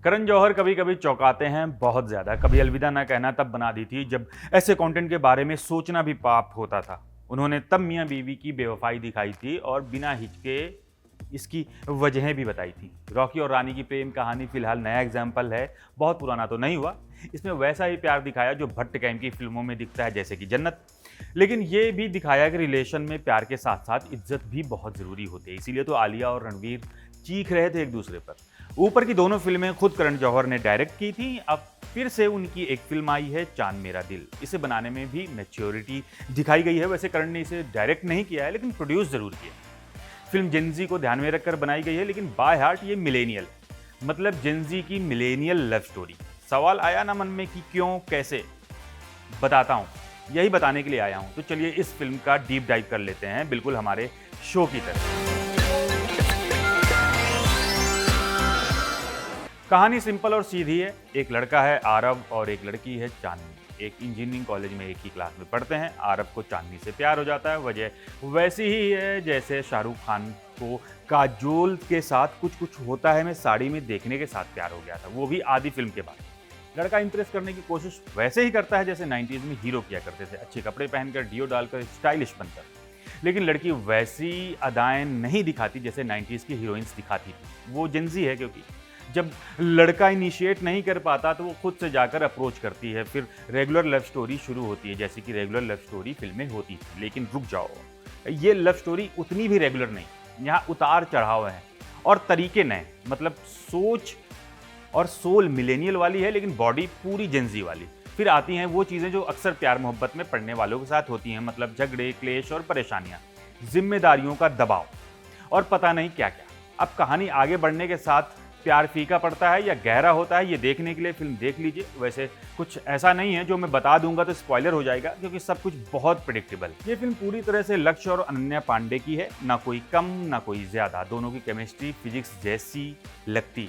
करण जौहर कभी कभी चौंकाते हैं बहुत ज़्यादा। कभी अलविदा ना कहना तब बना दी थी जब ऐसे कंटेंट के बारे में सोचना भी पाप होता था। उन्होंने तब मियाँ बीवी की बेवफाई दिखाई थी और बिना हिचके इसकी वजहें भी बताई थी। रॉकी और रानी की प्रेम कहानी फिलहाल नया एग्जाम्पल है, बहुत पुराना तो नहीं हुआ। इसमें वैसा ही प्यार दिखाया जो भट्ट कैम की फिल्मों में दिखता है, जैसे कि जन्नत। लेकिन ये भी दिखाया कि रिलेशन में प्यार के साथ साथ इज्जत भी बहुत ज़रूरी होती है। इसीलिए तो आलिया और रणवीर चीख रहे थे एक दूसरे पर। ऊपर की दोनों फिल्में खुद करण जौहर ने डायरेक्ट की थी। अब फिर से उनकी एक फिल्म आई है, चांद मेरा दिल। इसे बनाने में भी मैच्योरिटी दिखाई गई है। वैसे करण ने इसे डायरेक्ट नहीं किया है, लेकिन प्रोड्यूस जरूर किया। फिल्म जेनजी को ध्यान में रखकर बनाई गई है, लेकिन बाय हार्ट ये मिलेनियल, मतलब जेनजी की मिलेनियल लव स्टोरी। सवाल आया ना मन में कि क्यों, कैसे? बताता हूँ, यही बताने के लिए आया हूँ। तो चलिए इस फिल्म का डीप डाइव कर लेते हैं, बिल्कुल हमारे शो की तरह। कहानी सिंपल और सीधी है। एक लड़का है आरव और एक लड़की है चांदनी। एक इंजीनियरिंग कॉलेज में एक ही क्लास में पढ़ते हैं। आरव को चांदनी से प्यार हो जाता है। वजह वैसी ही है जैसे शाहरुख खान को काजोल के साथ कुछ कुछ होता है मैं साड़ी में देखने के साथ प्यार हो गया था, वो भी आधी फिल्म के बाद। लड़का इंप्रेस करने की कोशिश वैसे ही करता है जैसे 90s में हीरो किया करते थे, अच्छे कपड़े पहनकर, डियो डालकर, स्टाइलिश बनकर। लेकिन लड़की वैसी अदाएं नहीं दिखाती जैसे 90s की हीरोइंस दिखाती थी। वो जेंजी है, क्योंकि जब लड़का इनिशिएट नहीं कर पाता तो वो खुद से जाकर अप्रोच करती है। फिर रेगुलर लव स्टोरी शुरू होती है, जैसे कि रेगुलर लव स्टोरी फिल्में होती थी। लेकिन रुक जाओ, ये लव स्टोरी उतनी भी रेगुलर नहीं। यहाँ उतार चढ़ाव है और तरीके नए, मतलब सोच और सोल मिलेनियल वाली है, लेकिन बॉडी पूरी जेंजी वाली। फिर आती हैं वो चीज़ें जो अक्सर प्यार मोहब्बत में पड़ने वालों के साथ होती हैं, मतलब झगड़े, क्लेश और परेशानियाँ, जिम्मेदारियों का दबाव और पता नहीं क्या क्या। अब कहानी आगे बढ़ने के साथ प्यार फीका पड़ता है या गहरा होता है, ये देखने के लिए फिल्म देख लीजिए। वैसे कुछ ऐसा नहीं है जो मैं बता दूंगा तो स्पॉइलर हो जाएगा, क्योंकि सब कुछ बहुत प्रेडिक्टेबल। ये फिल्म पूरी तरह से लक्ष्य और अनन्या पांडे की है, ना कोई कम ना कोई ज्यादा। दोनों की केमिस्ट्री फिजिक्स जैसी लगती,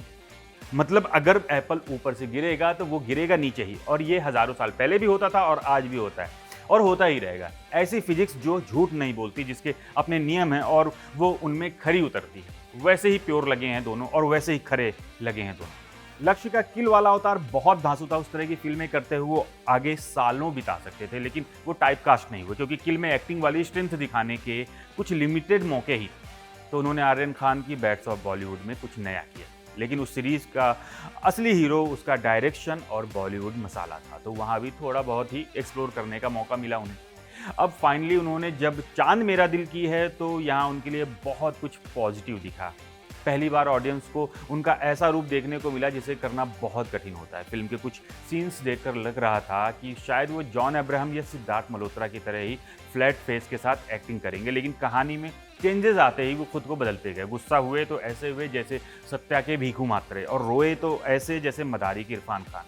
मतलब अगर एप्पल ऊपर से गिरेगा तो वो गिरेगा नीचे ही। और ये हजारों साल पहले भी होता था और आज भी होता है और होता ही रहेगा। ऐसी फिजिक्स जो झूठ नहीं बोलती, जिसके अपने नियम हैं और वो उनमें खरी उतरती है। वैसे ही प्योर लगे हैं दोनों और वैसे ही खरे लगे हैं दोनों। लक्ष्य का किल वाला अवतार बहुत धांसू था। उस तरह की फिल्में करते हुए वो आगे सालों बिता सकते थे, लेकिन वो टाइप कास्ट नहीं हुए, क्योंकि किल में एक्टिंग वाली स्ट्रेंथ दिखाने के कुछ लिमिटेड मौके ही थे। तो उन्होंने आर्यन खान की बैट्स ऑफ बॉलीवुड में कुछ नया किया, लेकिन उस सीरीज का असली हीरो उसका डायरेक्शन और बॉलीवुड मसाला था। तो वहाँ भी थोड़ा बहुत ही एक्सप्लोर करने का मौका मिला उन्हें। अब फाइनली उन्होंने जब चांद मेरा दिल की है तो यहाँ उनके लिए बहुत कुछ पॉजिटिव दिखा। पहली बार ऑडियंस को उनका ऐसा रूप देखने को मिला जिसे करना बहुत कठिन होता है। फिल्म के कुछ सीन्स देखकर लग रहा था कि शायद वो जॉन अब्राहम या सिद्धार्थ मल्होत्रा की तरह ही फ्लैट फेस के साथ एक्टिंग करेंगे, लेकिन कहानी में चेंजेस आते ही वो खुद को बदलते गए। गुस्सा हुए तो ऐसे हुए जैसे सत्या के भीखू मात्रे, और रोए तो ऐसे जैसे मदारी के इरफान खान।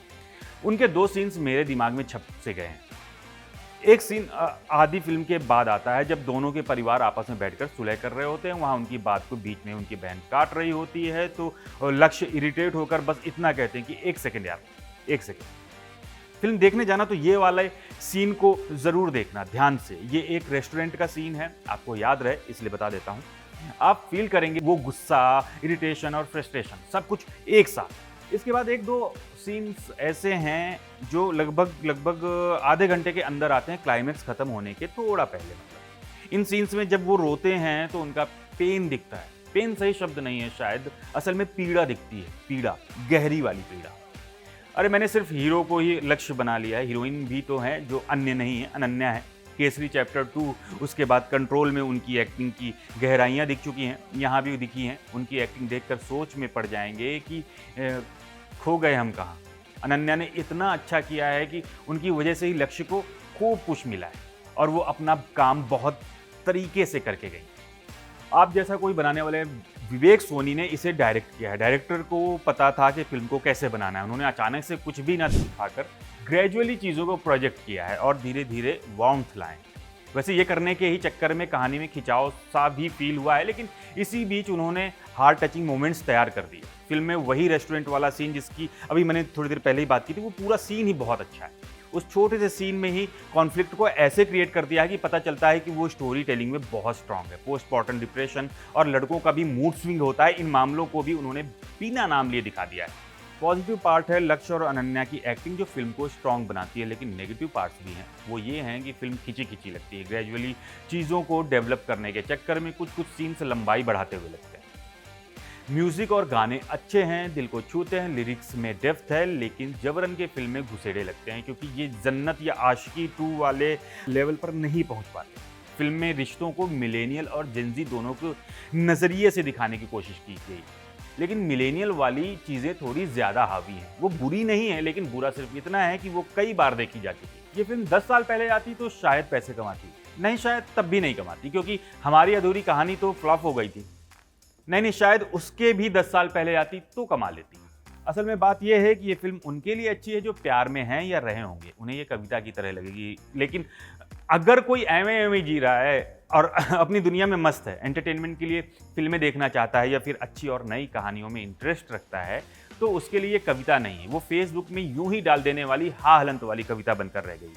उनके दो सीन्स मेरे दिमाग में छप से गए हैं। एक सीन आधी फिल्म के बाद आता है, जब दोनों के परिवार आपस में बैठकर सुलह कर रहे होते हैं। वहाँ उनकी बात को बीच में उनकी बहन काट रही होती है, तो लक्ष्य इरिटेट होकर बस इतना कहते हैं कि एक सेकंड यार, एक सेकंड। फिल्म देखने जाना तो ये वाले सीन को जरूर देखना ध्यान से। ये एक रेस्टोरेंट का सीन है, आपको याद रहे इसलिए बता देता हूँ। आप फील करेंगे वो गुस्सा, इरिटेशन और फ्रस्ट्रेशन सब कुछ एक साथ। इसके बाद एक दो सीन्स ऐसे हैं जो लगभग आधे घंटे के अंदर आते हैं, क्लाइमेक्स खत्म होने के थोड़ा पहले। मतलब इन सीन्स में जब वो रोते हैं तो उनका पेन दिखता है। पेन सही शब्द नहीं है शायद, असल में पीड़ा दिखती है, पीड़ा, गहरी वाली पीड़ा। अरे मैंने सिर्फ हीरो को ही लक्ष्य बना लिया है, हीरोइन भी तो है जो अन्य नहीं है, अनन्या है। केसरी चैप्टर 2 उसके बाद कंट्रोल में उनकी एक्टिंग की गहराइयाँ दिख चुकी हैं, यहाँ भी दिखी हैं। उनकी एक्टिंग देखकर सोच में पड़ जाएंगे कि खो गए हम कहाँ। अनन्या ने इतना अच्छा किया है कि उनकी वजह से ही लक्ष्य को खूब पुश मिला है और वो अपना काम बहुत तरीके से करके गई। आप जैसा कोई बनाने वाले विवेक सोनी ने इसे डायरेक्ट किया है। डायरेक्टर को पता था कि फिल्म को कैसे बनाना है। उन्होंने अचानक से कुछ भी ना दिखाकर ग्रेजुअली चीज़ों को प्रोजेक्ट किया है और धीरे धीरे वार्मथ लाए। वैसे ये करने के ही चक्कर में कहानी में खिंचाव सा भी फील हुआ है, लेकिन इसी बीच उन्होंने हार्ट टचिंग मोमेंट्स तैयार कर दिए। फिल्म में वही रेस्टोरेंट वाला सीन जिसकी अभी मैंने थोड़ी देर पहले ही बात की थी, वो पूरा सीन ही बहुत अच्छा है। उस छोटे से सीन में ही कॉन्फ्लिक्ट को ऐसे क्रिएट कर दिया है कि पता चलता है कि वो स्टोरी टेलिंग में बहुत स्ट्रांग है। पोस्टमार्टम डिप्रेशन और लड़कों का भी मूड स्विंग होता है, इन मामलों को भी उन्होंने बिना नाम लिए दिखा दिया है। पॉजिटिव पार्ट है लक्ष्य और अनन्या की एक्टिंग जो फिल्म को स्ट्रॉन्ग बनाती है, लेकिन नेगेटिव पार्ट्स भी हैं। वो ये हैं कि फिल्म खिंची-खिंची लगती है। ग्रेजुअली चीज़ों को डेवलप करने के चक्कर में कुछ-कुछ सीन्स लंबाई बढ़ाते हुए लगते हैं। म्यूजिक और गाने अच्छे हैं, दिल को छूते हैं, लिरिक्स में डेप्थ है, लेकिन जबरन के फिल्म में घुसेड़े लगते हैं क्योंकि ये जन्नत या आशिकी 2 वाले लेवल पर नहीं पहुंच पाते। फिल्म में रिश्तों को मिलेनियल और जेंजी दोनों को नज़रिए से दिखाने की कोशिश की गई, लेकिन मिलेनियल वाली चीज़ें थोड़ी ज़्यादा हावी हैं। वो बुरी नहीं है, लेकिन बुरा सिर्फ इतना है कि वो कई बार देखी जा चुकी। ये फिल्म 10 साल पहले आती तो शायद पैसे कमाती, नहीं शायद तब भी नहीं कमाती क्योंकि हमारी अधूरी कहानी तो फ्लॉप हो गई थी। नहीं, शायद उसके भी 10 साल पहले आती तो कमा लेती। असल में बात यह है कि ये फिल्म उनके लिए अच्छी है जो प्यार में हैं या रहे होंगे। उन्हें ये कविता की तरह लगेगी, लेकिन अगर कोई एवं जी रहा है और अपनी दुनिया में मस्त है, एंटरटेनमेंट के लिए फिल्में देखना चाहता है या फिर अच्छी और नई कहानियों में इंटरेस्ट रखता है, तो उसके लिए ये कविता नहीं है। वो फेसबुक में यूं ही डाल देने वाली हा हलंत वाली कविता बनकर रह गई।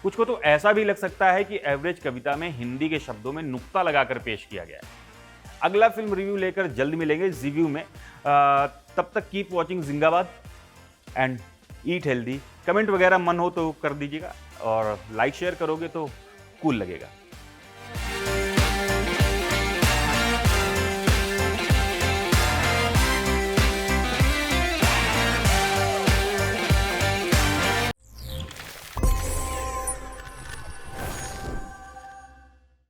कुछ को तो ऐसा भी लग सकता है कि एवरेज कविता में हिंदी के शब्दों में नुक्ता लगाकर पेश किया गया है। अगला फिल्म रिव्यू लेकर जल्द मिलेंगे ज़ीव्यू में। तब तक कीप वॉचिंग जिंदाबाद एंड ईट हेल्दी। कमेंट वगैरह मन हो तो कर दीजिएगा और लाइक शेयर करोगे तो कूल लगेगा।